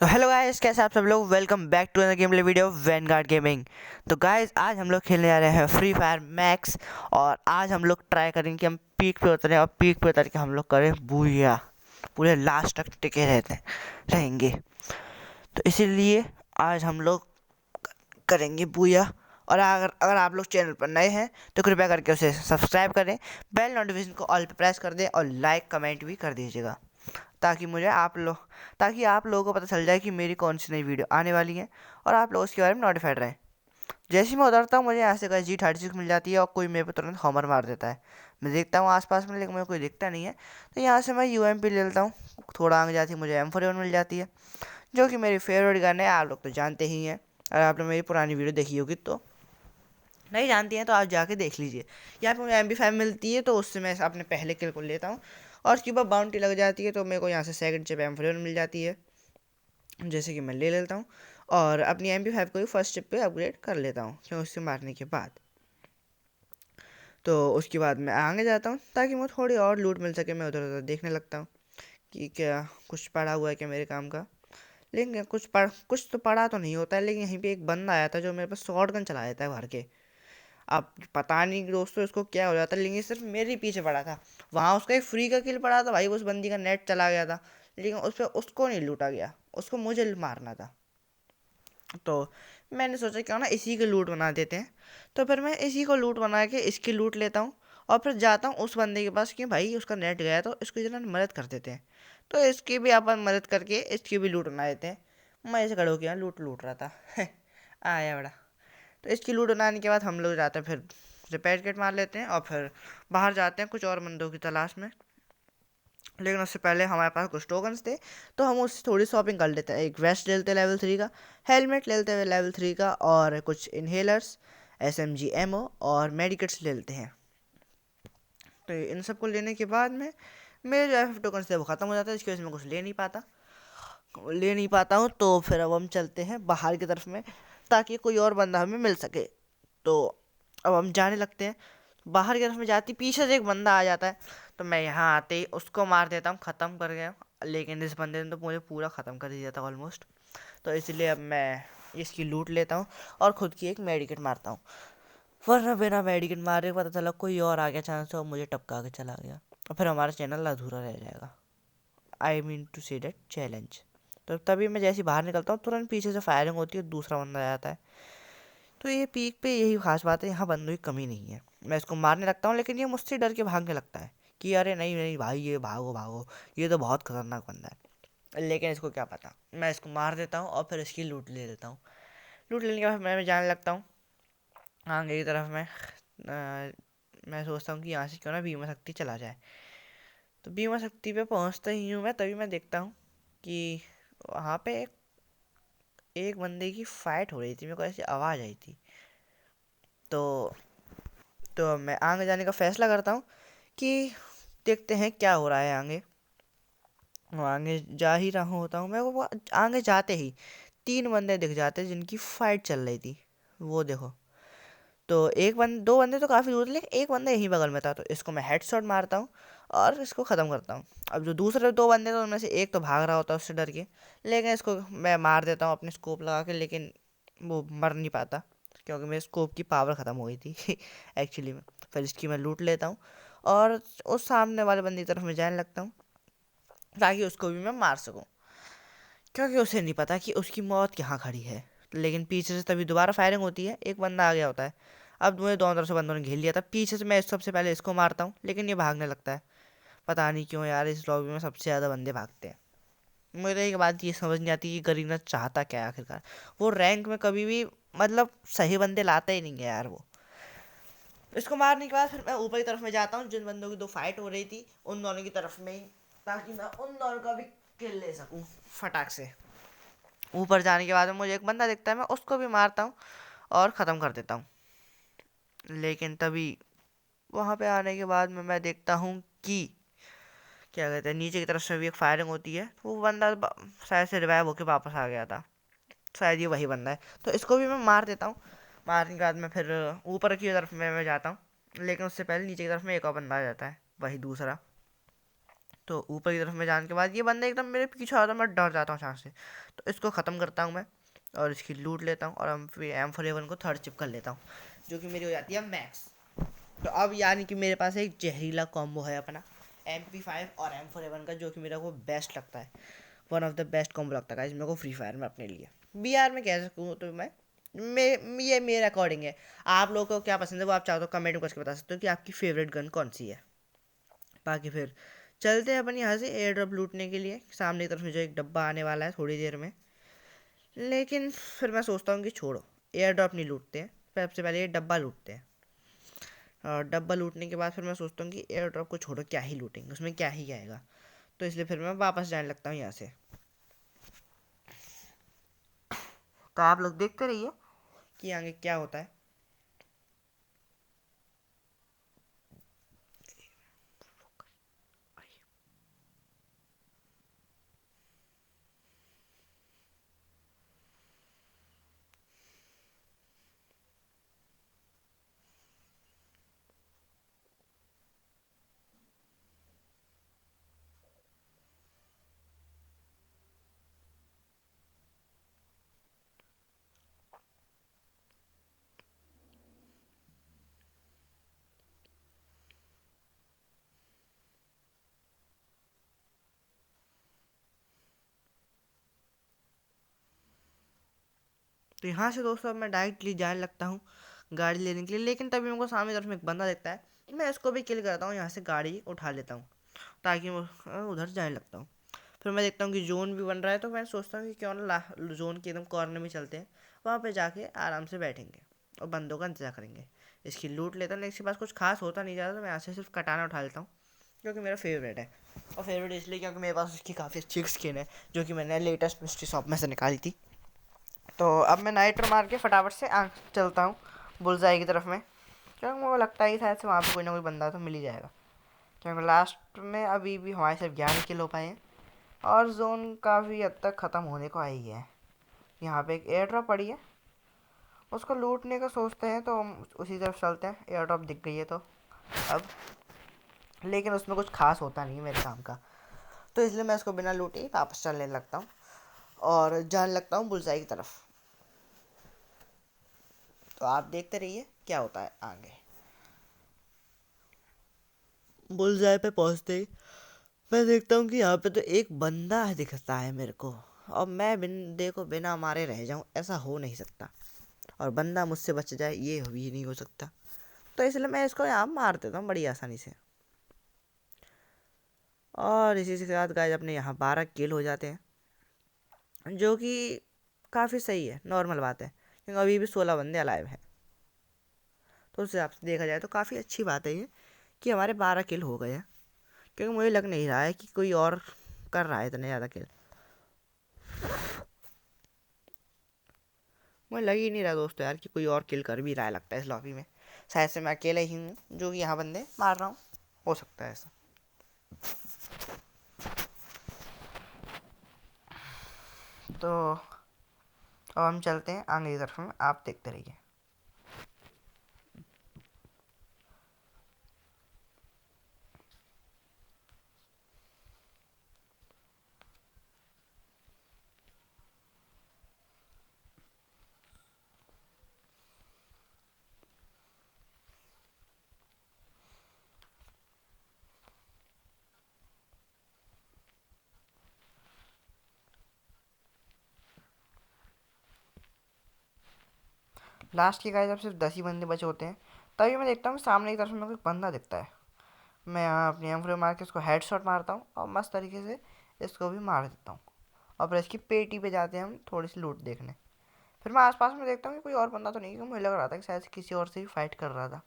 तो hello guys, कैसे आप सब लोग। Welcome back to another game play video Vanguard Gaming. तो गाइस, आज हम लोग खेलने जा रहे हैं फ्री फायर मैक्स। और आज हम लोग ट्राई करेंगे कि हम पीक पे उतरें और पीक पे उतर के हम लोग करें बूया, पूरे लास्ट तक टिके रहेंगे। तो इसीलिए आज हम लोग करेंगे बूया। और अगर अगर आप लोग चैनल पर नए हैं तो कृपया करके उसे सब्सक्राइब करें, बेल नोटिफिकेशन को ऑल पे प्रेस कर दें और लाइक कमेंट भी कर दीजिएगा, ताकि मुझे ताकि आप लोगों को पता चल जाए कि मेरी कौन सी नई वीडियो आने वाली है और आप लोग उसके बारे में नोटिफाइड रहें। जैसे ही मैं उतरता हूँ मुझे यहाँ से कहीं G36 मिल जाती है और कोई मेरे पे तुरंत हमर मार देता है। मैं देखता हूँ आसपास में, लेकिन मुझे कोई दिखता नहीं है। तो यहाँ से मैं UMP ले लेता हूँ। थोड़ा आगे जाती मुझे M41 मिल जाती है, जो कि मेरी फेवरेट गन है। आप लोग तो जानते ही हैं, अगर आपने मेरी पुरानी वीडियो देखी होगी। तो नहीं जानती हैं तो आप जाके देख लीजिए। यहाँ पे मुझे MP5 मिलती है, तो उससे मैं अपने पहले किल को लेता हूँ और उसके बाद बाउंटी लग जाती है। तो मेरे को यहाँ से सेकंड चिप M41 मिल जाती है, जैसे कि मैं ले लेता हूँ और अपनी MP5 को भी फर्स्ट चिप पे अपग्रेड कर लेता हूँ, क्यों उससे मारने के बाद। तो उसके बाद मैं आगे जाता हूँ ताकि मुझे थोड़ी और लूट मिल सके। मैं उधर उधर देखने लगता हूँ कि क्या कुछ पड़ा हुआ है क्या मेरे काम का। लेकिन कुछ तो पड़ा तो नहीं होता है। लेकिन यहीं पे एक बंदा आया था जो मेरे पास शॉर्ट गन चला देता है भर के। अब पता नहीं दोस्तों इसको क्या हो जाता है, लेकिन सिर्फ मेरे ही पीछे पड़ा था। वहाँ उसका एक फ्री का किल पड़ा था भाई, उस बंदी का नेट चला गया था, लेकिन उस पर उसको नहीं लूटा गया, उसको मुझे मारना था। तो मैंने सोचा क्यों ना इसी की लूट बना देते हैं। तो फिर मैं इसी को लूट बना के इसकी लूट लेता हूँ और फिर जाता हूँ उस बंदे के पास कि भाई उसका नेट गया तो इसको जरा मदद कर देते हैं। तो इसकी भी अपन मदद करके इसकी भी लूट बना देते हैं। मैं ऐसे खड़े होकर यहाँ लूट लूट रहा था आया बड़ा। तो इसकी लूट बनाने के बाद हम लोग जाते हैं, फिर रिपेयर किट मार लेते हैं और फिर बाहर जाते हैं कुछ और बंदों की तलाश में। लेकिन उससे पहले हमारे पास कुछ टोकन्स थे, तो हम उससे थोड़ी शॉपिंग कर लेते हैं। एक वेस्ट ले लेते हैं लेवल 3 का, हेलमेट ले लेते हैं लेवल 3 का, और कुछ इनहेलर्स, SMG एमओ और मेडिकेट्स ले लेते हैं। तो इन सब को लेने के बाद में मेरे जो FF टोकन थे वो ख़त्म हो जाता है, इसकी वजह से मैं कुछ ले नहीं पाता हूँ। तो फिर अब हम चलते हैं बाहर की तरफ में, ताकि कोई और बंदा हमें मिल सके। तो अब हम जाने लगते हैं बाहर की तरफ में। जाती पीछे से एक बंदा आ जाता है, तो मैं यहाँ आते ही उसको मार देता हूँ, ख़त्म कर गया। लेकिन इस बंदे ने तो मुझे पूरा ख़त्म कर दिया था ऑलमोस्ट। तो इसलिए अब मैं इसकी लूट लेता हूँ और ख़ुद की एक मेडिकेट मारता हूँ, वरना बिना मेडिकेट मारे पता चला कोई और आ गया चांस और मुझे टपका के चला गया, और फिर हमारा चैनल अधूरा रह जाएगा। I mean to say that challenge. तो तभी मैं जैसे बाहर निकलता हूँ तुरंत पीछे से फायरिंग होती है, दूसरा बंदा आ जाता है। तो ये पीक पे यही खास बात है, यहाँ बंदों की कमी नहीं है। मैं इसको मारने लगता हूँ, लेकिन ये मुझसे डर के भागने लगता है कि अरे नहीं नहीं भाई, ये भागो भागो, ये तो बहुत खतरनाक बंदा है। लेकिन इसको क्या पता, मैं इसको मार देता हूँ और फिर इसकी लूट ले लेता हूँ। लूट लेने के बाद मैं जाने लगता हूँ आगे की तरफ में। मैं सोचता हूँ कि यहाँ से क्यों ना बीमा शक्ति चला जाए। तो बीमा शक्ति पे पहुँचता ही हूँ मैं, तभी मैं देखता हूँ कि वहाँ पे एक बंदे की फाइट हो रही थी, मेरे को ऐसी आवाज़ आई थी। तो मैं आगे जाने का फैसला करता हूँ कि देखते हैं क्या हो रहा है आगे। वो आगे जा ही रहा होता हूँ मैं, वो आगे जाते ही 3 बंदे दिख जाते हैं जिनकी फाइट चल रही थी। वो देखो, तो दो बंदे तो काफ़ी दूर थे, लेकिन एक बंदा यहीं बगल में था। तो इसको मैं हेडशॉट मारता हूँ और इसको ख़त्म करता हूँ। अब जो दूसरे 2 बंदे थे उनमें से एक तो भाग रहा होता है उससे डर के, लेकिन इसको मैं मार देता हूँ अपने स्कोप लगा के। लेकिन वो मर नहीं पाता, क्योंकि मेरे स्कोप की पावर ख़त्म हो गई थी एक्चुअली में। फिर इसकी मैं लूट लेता हूँ और उस सामने वाले बंदी की तरफ मैं जाने लगता हूँ, ताकि उसको भी मैं मार सकूँ, क्योंकि उसे नहीं पता कि उसकी मौत कहाँ खड़ी है। लेकिन पीछे से तभी दोबारा फायरिंग होती है, एक बंदा आ गया होता है। अब मुझे दोनों तरफ से बंदों ने घेर लिया था। पीछे से मैं सबसे पहले इसको मारता हूँ, लेकिन ये भागने लगता है। पता नहीं क्यों यार, इस लॉबी में सबसे ज़्यादा बंदे भागते हैं। मुझे एक बात ये समझ नहीं आती कि गरीना चाहता क्या है आखिरकार। वो रैंक में कभी भी मतलब सही बंदे लाता ही नहीं है यार वो। इसको मारने के बाद फिर मैं ऊपर की तरफ में जाता हूँ, जिन बंदों की 2 फाइट हो रही थी उन दोनों की तरफ में ही, ताकि मैं उन दोनों का भी किल ले सकूँ फटाक से। ऊपर जाने के बाद में मुझे एक बंदा दिखता है, मैं उसको भी मारता हूँ और ख़त्म कर देता हूँ। लेकिन तभी वहाँ पे आने के बाद में मैं देखता हूँ कि क्या कहते हैं, नीचे की तरफ से भी एक फायरिंग होती है। वो बंदा शायद से रिवाइव होकर वापस आ गया था, शायद ये वही बंदा है। तो इसको भी मैं मार देता हूँ। मारने के बाद में फिर ऊपर की तरफ में मैं जाता हूँ, लेकिन उससे पहले नीचे की तरफ में एक और बंदा आ जाता है, वही दूसरा। तो ऊपर की तरफ में जाने के बाद ये बंदा एकदम मेरे पीछे आता है, मैं डर जाता हूँ अचानक से। तो इसको ख़त्म करता हूँ मैं और इसकी लूट लेता हूँ और हम फिर M4A1 को थर्ड चिप कर लेता हूँ, जो कि मेरी हो जाती है मैक्स। तो अब यानी कि मेरे पास एक जहरीला कॉम्बो है अपना MP5 और M4A1 का, जो कि मेरा को बेस्ट लगता है, one of the best combo लगता है गाइस मेरे को फ्री फायर में अपने लिए। BR में कह सकूँ तो ये मेरे अकॉर्डिंग है। आप लोगों को क्या पसंद है वो आप चाहो तो कमेंट में करके बता सकते हो कि आपकी फेवरेट गन कौन सी है। बाकी फिर चलते हैं अपन यहाँ से एयर ड्रॉप लूटने के लिए। सामने की तरफ में जो एक डब्बा आने वाला है थोड़ी देर में, लेकिन फिर मैं सोचता हूँ कि छोड़ो, एयर ड्रॉप नहीं लूटते हैं, सबसे पहले ये डब्बा लूटते हैं। और डब्बा लूटने के बाद फिर मैं सोचता हूँ कि एयर ड्रॉप को छोड़ो, क्या ही लूटेंगे, उसमें क्या ही आएगा। तो इसलिए फिर मैं वापस जाने लगता हूँ यहाँ से। तो आप लोग देखते रहिए कि आगे क्या होता है। तो यहाँ से दोस्तों अब मैं डायरेक्टली जाने लगता हूँ गाड़ी लेने के लिए, लेकिन तभी मेरे को सामने तरफ में एक बंदा दिखता है। मैं इसको भी किल करता हूँ, यहाँ से गाड़ी उठा लेता हूँ ताकि मैं उधर जाने लगता हूँ। फिर मैं देखता हूँ कि जोन भी बन रहा है, तो मैं सोचता हूँ कि क्यों ना जोन के एकदम कॉर्नर में चलते हैं, वहाँ पे जाके आराम से बैठेंगे और बंदों का इंतजार करेंगे। इसकी लूट लेता हूँ, इसके पास कुछ खास होता नहीं ज़्यादा, तो मैं यहाँ से सिर्फ कटाना उठा लेता हूँ, जो कि मेरा फेवरेट है। और फेवरेट इसलिए क्योंकि मेरे पास उसकी काफ़ी अच्छी स्किन है, जो कि मैंने लेटेस्ट मिस्ट्री शॉप में से निकाली थी। तो अब मैं नाइटर मार के फटाफट से चलता हूँ बुलजाई की तरफ में, क्योंकि मुझे लगता है कि शायद से वहाँ पे कोई ना कोई बंदा तो मिल ही जाएगा, क्योंकि लास्ट में अभी भी हमारे सिर्फ 11 किल हो पाए हैं और जोन काफ़ी हद तक ख़त्म होने को आई है। यहाँ पे एक एयर ड्रॉप पड़ी है, उसको लूटने का सोचते हैं, तो हम उसी तरफ चलते हैं। एयर ड्रॉप दिख गई है तो अब, लेकिन उसमें कुछ खास होता नहीं है मेरे काम का, तो इसलिए मैं उसको बिना लूटे वापस चलने लगता हूँ और जाने लगता हूँ बुलजाई की तरफ। तो आप देखते रहिए क्या होता है आगे। बुलजाई पे पहुंचते ही मैं देखता हूँ कि यहाँ पे तो एक बंदा है दिखता है मेरे को, और मैं देखो बिना मारे रह जाऊँ, ऐसा हो नहीं सकता, और बंदा मुझसे बच जाए ये भी नहीं हो सकता। तो इसलिए मैं इसको यहाँ मार देता हूँ बड़ी आसानी से, और इसी के साथ गाइस अपने यहाँ 12 किल हो जाते हैं, जो कि काफ़ी सही है, नॉर्मल बात है, क्योंकि अभी भी 16 बंदे अलाइव हैं। तो उस हिसाब से देखा जाए तो काफ़ी अच्छी बात है ये कि हमारे 12 किल हो गए हैं, क्योंकि मुझे लग नहीं रहा है कि कोई और कर रहा है इतने ज़्यादा किल। मुझे लग ही नहीं रहा दोस्तों यार कि कोई और किल कर भी रहा है, लगता है इस लॉबी में शायद से मैं अकेले ही हूँ जो कि यहाँ बंदे मार रहा हूँ, हो सकता है ऐसा। तो अब हम चलते हैं आगे की तरफ में, आप देखते रहिए। लास्ट के गाइस अब सिर्फ 10 ही बंदे बचे होते हैं, तभी मैं देखता हूँ सामने की तरफ में कोई बंदा दिखता है। मैं यहाँ अपनी एम मार के इसको हेडशॉट मारता हूँ और मस्त तरीके से इसको भी मार देता हूँ, और फिर इसकी पेटी पे जाते हैं हम थोड़ी सी लूट देखने। फिर मैं आसपास में देखता हूँ कि कोई और बंदा तो नहीं, क्योंकि मुझे लग रहा था कि शायद किसी और से भी फाइट कर रहा था,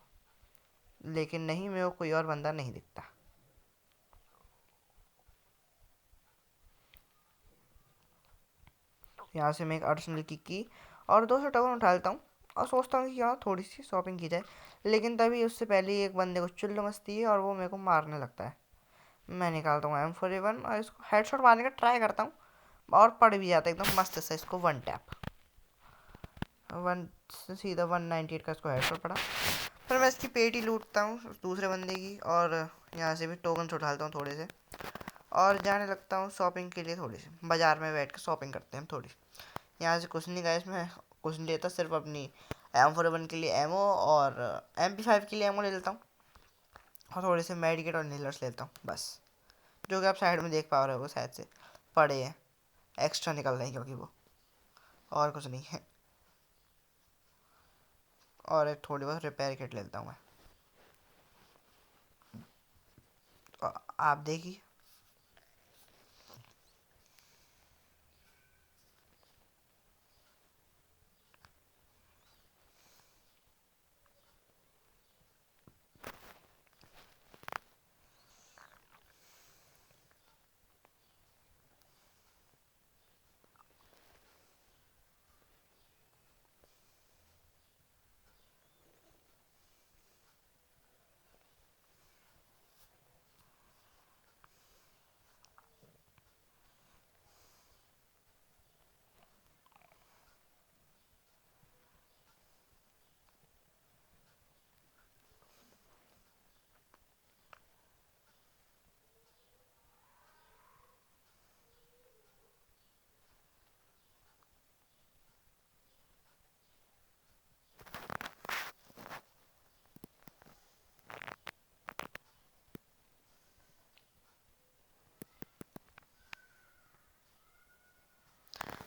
लेकिन नहीं, मेरे को कोई और बंदा नहीं दिखता। यहाँ से मैं एक अर्सनल की और 200 टोकन उठा लेता हूँ और सोचता हूँ कि यहाँ थोड़ी सी शॉपिंग की जाए, लेकिन तभी उससे पहले ही एक बंदे को चुल्लू मस्ती है और वो मेरे को मारने लगता है। मैं निकालता हूँ M4A1 और इसको हेडशॉट मारने का ट्राई करता हूँ, और पड़ भी जाता है एकदम मस्त से, इसको वन टैप, वन सीधा 198 का इसको हेडशॉट पड़ा। फिर मैं इसकी पेटी लूटता हूँ दूसरे बंदे की, और यहाँ से भी टोकन उठाता हूँ थोड़े से, और जाने लगता हूँ शॉपिंग के लिए। थोड़ी सी बाज़ार में बैठ के शॉपिंग करते हैं थोड़ी। यहाँ से कुछ नहीं गाइस, मैं कुछ नहीं लेता, सिर्फ अपनी M4A1 के लिए एमओ और MP5 के लिए एमओ ले लेता हूँ, और थोड़े से मेडिकेट और नीलर्स लेता हूँ बस, जो कि आप साइड में देख पा रहे हो शायद से पड़े हैं, एक्स्ट्रा निकल रहे हैं क्योंकि वो, और कुछ नहीं है। और एक थोड़ी बहुत रिपेयर किट लेता हूँ मैं, तो आप देखिए।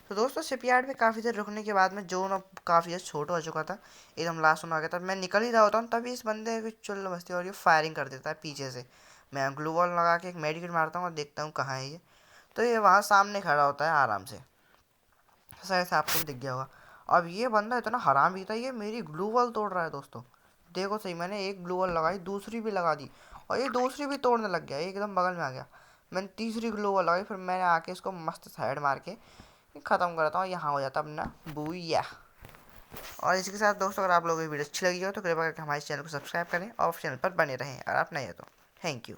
तो दोस्तों शिपयार्ड में काफ़ी देर रुकने के बाद में जोन अब काफ़ी ज़्यादा छोटा हो चुका था, एकदम लास्ट में आ गया था। मैं निकल ही रहा होता हूँ तभी इस बंदे की चुल मस्ती और ये फायरिंग कर देता है पीछे से। मैं ग्लू वॉल लगा के एक मेडिकेट मारता हूँ और देखता हूँ कहाँ है ये, तो ये वहाँ सामने खड़ा होता है आराम से, शायद से आपको भी दिख गया होगा। अब ये बंदा इतना हरामी था, ये मेरी ग्लू वॉल तोड़ रहा है दोस्तों। देखो सही, मैंने एक ग्लू वॉल लगाई, दूसरी भी लगा दी, और ये दूसरी भी तोड़ने लग गया, एकदम बगल में आ गया। मैंने तीसरी ग्लू वॉल लगाई, फिर मैंने आके इसको मस्त साइड मार के ख़त्म करता हूँ, यहाँ हो जाता अपना बूया। और इसी के साथ दोस्तों, अगर आप लोगों को वीडियो अच्छी लगी हो तो कृपया करके हमारे चैनल को सब्सक्राइब करें और चैनल पर बने रहें, अगर आप नए हो तो। Thank you.